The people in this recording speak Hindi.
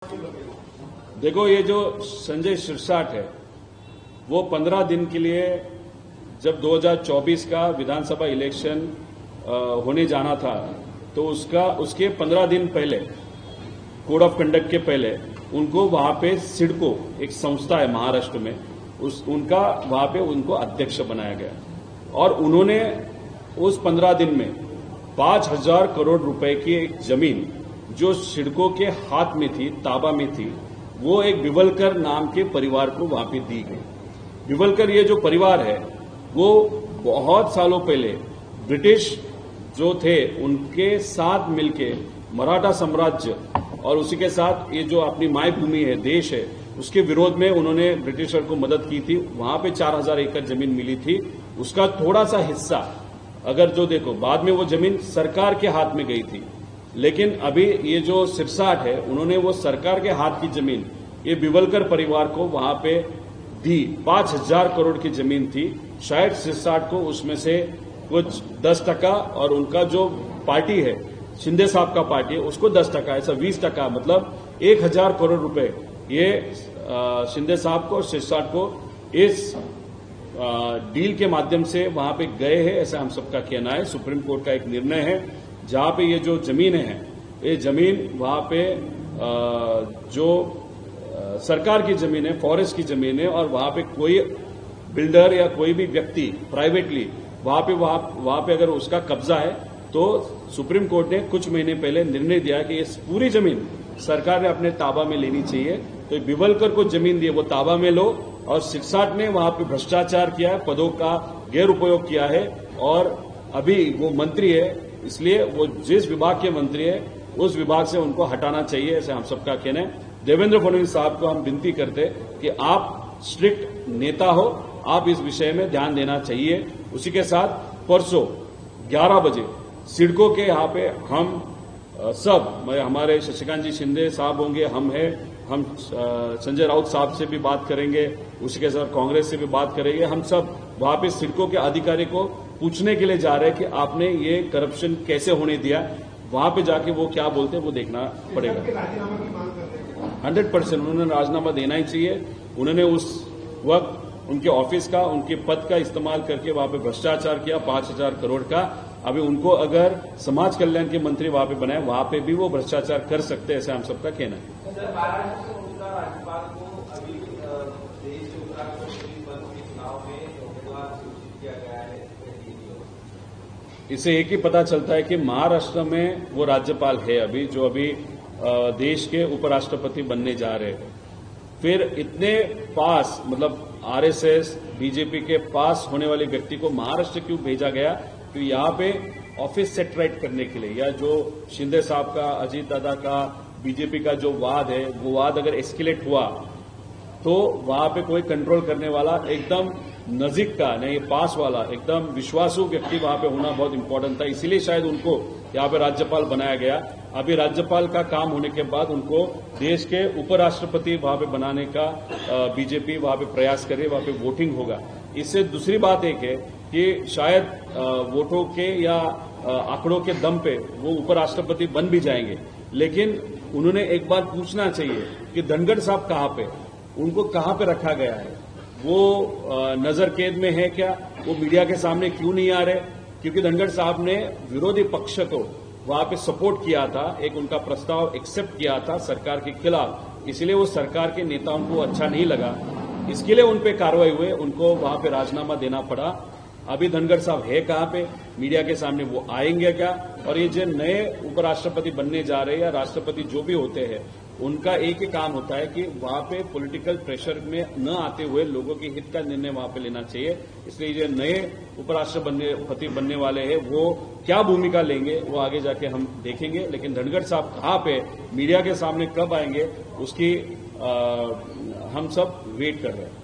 देखो, ये जो संजय सिरसाट है वो 15 दिन के लिए जब 2024 का विधानसभा इलेक्शन होने जाना था तो उसके 15 दिन पहले कोड ऑफ कंडक्ट के पहले उनको वहां पे सिडको एक संस्था है महाराष्ट्र में उनका वहां पे उनको अध्यक्ष बनाया गया और उन्होंने उस 15 दिन में 5,000 करोड़ रुपए की एक जमीन जो सिडको के हाथ में थी, ताबा में थी, वो एक बिवलकर नाम के परिवार को वहां पे दी गई। बिवलकर ये जो परिवार है वो बहुत सालों पहले ब्रिटिश जो थे उनके साथ मिलके मराठा साम्राज्य और उसी के साथ ये जो अपनी मायभूमि है, देश है, उसके विरोध में उन्होंने ब्रिटिशर को मदद की थी। वहां पे 4,000 एकड़ जमीन मिली थी, उसका थोड़ा सा हिस्सा अगर जो देखो बाद में वो जमीन सरकार के हाथ में गई थी, लेकिन अभी ये जो सिरसाट है उन्होंने वो सरकार के हाथ की जमीन ये बिवलकर परिवार को वहां पे दी। 5,000 करोड़ की जमीन थी। शायद सिरसाट को उसमें से कुछ 10% और उनका जो पार्टी है शिंदे साहब का पार्टी है उसको 10%, ऐसा 20%, मतलब 1,000 करोड़ रुपए ये शिंदे साहब को और सिरसाट को इस डील के माध्यम से वहां पे गए हैं, ऐसा हम सबका कहना है। सुप्रीम कोर्ट का एक निर्णय है जहां पे ये जो जमीन है ये जमीन वहां पे जो सरकार की जमीन है, फॉरेस्ट की जमीन है और वहां पे कोई बिल्डर या कोई भी व्यक्ति प्राइवेटली वहां पे अगर उसका कब्जा है तो सुप्रीम कोर्ट ने कुछ महीने पहले निर्णय दिया कि इस पूरी जमीन सरकार ने अपने ताबा में लेनी चाहिए। तो बिवलकर को जमीन दी वो ताबा में लो और सिरसाट ने वहां पे भ्रष्टाचार किया है, पदों का गैर उपयोग किया है और अभी वो मंत्री है, इसलिए वो जिस विभाग के मंत्री है उस विभाग से उनको हटाना चाहिए, ऐसे हम सबका कहना है। देवेंद्र फडणवीस साहब को हम विनती करते कि आप स्ट्रिक्ट नेता हो, आप इस विषय में ध्यान देना चाहिए। उसी के साथ परसों 11 बजे सिडको के यहाँ पे हम सब हमारे शशिकांत जी शिंदे साहब होंगे, हम संजय राउत साहब से भी बात करेंगे, उसी के साथ कांग्रेस से भी बात करेंगे। हम सब वहां पे सिडको के अधिकारी को पूछने के लिए जा रहे हैं कि आपने ये करप्शन कैसे होने दिया। वहां पे जाके वो क्या बोलते हैं वो देखना पड़ेगा। 100% उन्होंने राजीनामा देना ही चाहिए। उन्होंने उस वक्त उनके ऑफिस का, उनके पद का इस्तेमाल करके वहां पे भ्रष्टाचार किया 5,000 करोड़ का। अभी उनको अगर समाज कल्याण के मंत्री वहां पे बनाए, वहां पे भी वो भ्रष्टाचार कर सकते हैं, ऐसा हम सबका कहना है। इससे एक ही पता चलता है कि महाराष्ट्र में वो राज्यपाल है अभी जो अभी देश के उपराष्ट्रपति बनने जा रहे हैं। फिर इतने पास, मतलब आरएसएस बीजेपी के पास होने वाले व्यक्ति को महाराष्ट्र क्यों भेजा गया? तो यहाँ पे ऑफिस सेटराइट करने के लिए, या जो शिंदे साहब का, अजीत दादा का, बीजेपी का जो वाद है वो वाद अगर एस्केलेट हुआ तो वहां पे कोई कंट्रोल करने वाला एकदम नजीक का नहीं, पास वाला एकदम विश्वासु व्यक्ति वहां पे होना बहुत इंपॉर्टेंट था। इसीलिए शायद उनको यहाँ पे राज्यपाल बनाया गया। अभी राज्यपाल का काम होने के बाद उनको देश के उपराष्ट्रपति वहां पे बनाने का बीजेपी वहां पे प्रयास करे, वहां पे वोटिंग होगा। इससे दूसरी बात एक है कि शायद वोटों के या आंकड़ों के दम पे वो उपराष्ट्रपति बन भी जाएंगे, लेकिन उन्होंने एक बार पूछना चाहिए कि धनखड़ साहब कहाँ पे, उनको कहाँ पे रखा गया है, वो नजर कैद में है क्या, वो मीडिया के सामने क्यों नहीं आ रहे? क्योंकि धनखड़ साहब ने विरोधी पक्ष को वहां पे सपोर्ट किया था, एक उनका प्रस्ताव एक्सेप्ट किया था सरकार के खिलाफ, इसलिए वो सरकार के नेताओं को अच्छा नहीं लगा, इसके लिए उन पे कार्रवाई हुए, उनको वहां पे राजीनामा देना पड़ा। अभी धनखड़ साहब है कहां पे, मीडिया के सामने वो आएंगे क्या? और ये जो नए उपराष्ट्रपति बनने जा रहे हैं या राष्ट्रपति जो भी होते हैं, उनका एक ही काम होता है कि वहां पे पॉलिटिकल प्रेशर में न आते हुए लोगों के हित का निर्णय वहां पे लेना चाहिए। इसलिए जो नए उपराष्ट्रपति बनने वाले हैं वो क्या भूमिका लेंगे वो आगे जाके हम देखेंगे, लेकिन धनखड़ साहब कहां पे, मीडिया के सामने कब आएंगे, उसकी हम सब वेट कर रहे हैं।